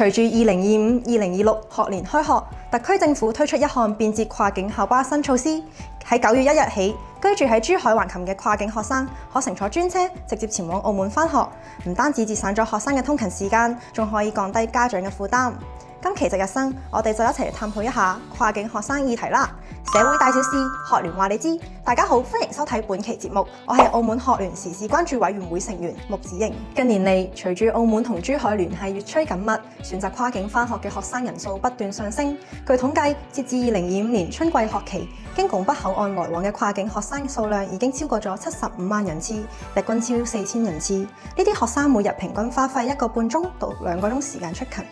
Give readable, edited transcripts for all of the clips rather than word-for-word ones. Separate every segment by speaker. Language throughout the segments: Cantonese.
Speaker 1: 隨住2025-2026學年開學，特區政府推出一項便捷跨境校巴新措施，喺9月1日起，居住喺珠海橫琴嘅跨境學生可乘坐專車直接前往澳門返學，唔單止節省咗學生嘅通勤時間，仲可以降低家長嘅負擔。今期值日生，我哋就一齊嚟探討一下跨境學生議題啦。社會大小事，學聯話你知。大家好，歡迎收睇本期節目，我係澳門學聯時事關注委員會成員穆子瑩。近年嚟，隨住澳門同珠海聯繫越趨緊密，選擇跨境返學嘅學生人數不斷上升。據統計，截至2025年春季學期，經拱北口岸來往嘅跨境學生數量已經超過咗75萬人次，日均超4000人次。呢啲學生每日平均花費1個半鐘到2個鐘時間出勤。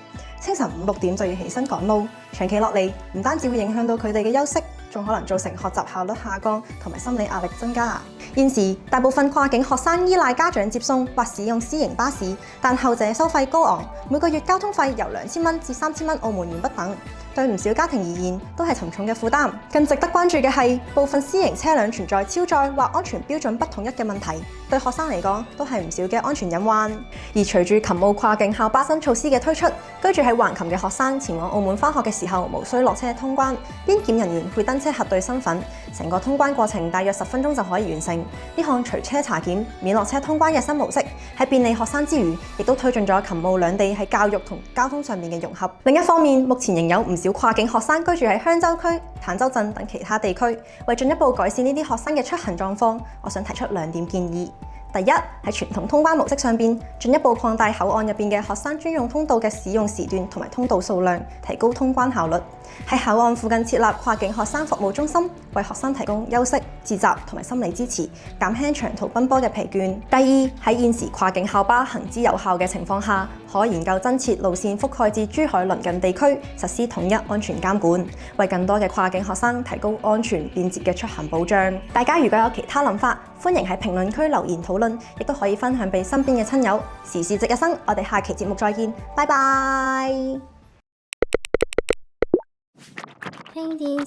Speaker 1: 清晨5、6點就要起身趕路，長期落嚟唔單止會影響到佢哋嘅休息，仲可能造成學習效率下降同埋心理壓力增加。現時大部分跨境學生依賴家長接送或使用私營巴士，但後者收費高昂，每個月交通費由2000蚊至3000蚊澳門元不等，對唔少家庭而言都係沉重嘅負擔。更值得關注嘅係，部分私營車輛存在超載或安全標準不統一嘅問題，對學生嚟講都係唔少嘅安全隱患。而隨住琴澳跨境校巴新措施嘅推出，居住喺橫琴嘅學生前往澳門返學嘅時候，無需落車通關，邊檢人員會登車核對身份，成個通關過程大約10分鐘就可以完成。呢項隨車查檢、免落車通關嘅新模式，喺便利學生之餘，亦都推進咗琴澳兩地喺教育同交通上面嘅融合。另一方面，目前仍有唔少跨境學生居住喺香洲區、坦洲鎮等其他地區。為進一步改善呢啲學生嘅出行狀況，我想提出2點建議。第一，喺傳統通關模式上邊，進一步擴大口岸入邊嘅學生專用通道嘅使用時段同埋通道數量，提高通關效率。喺口岸附近設立跨境學生服務中心，為學生提供休息、自習同埋心理支持，減輕長途奔波嘅疲倦。第二，喺現時跨境校巴行之有效嘅情況下，可研究增設路線覆蓋至珠海鄰近地區，實施統一安全監管，為更多嘅跨境學生提供安全便捷嘅出行保障。大家如果有其他諗法，歡迎喺評論區留言討論，亦都可以分享俾身邊嘅親友。時事值日生，我哋下期節目再見，拜拜。
Speaker 2: Ladies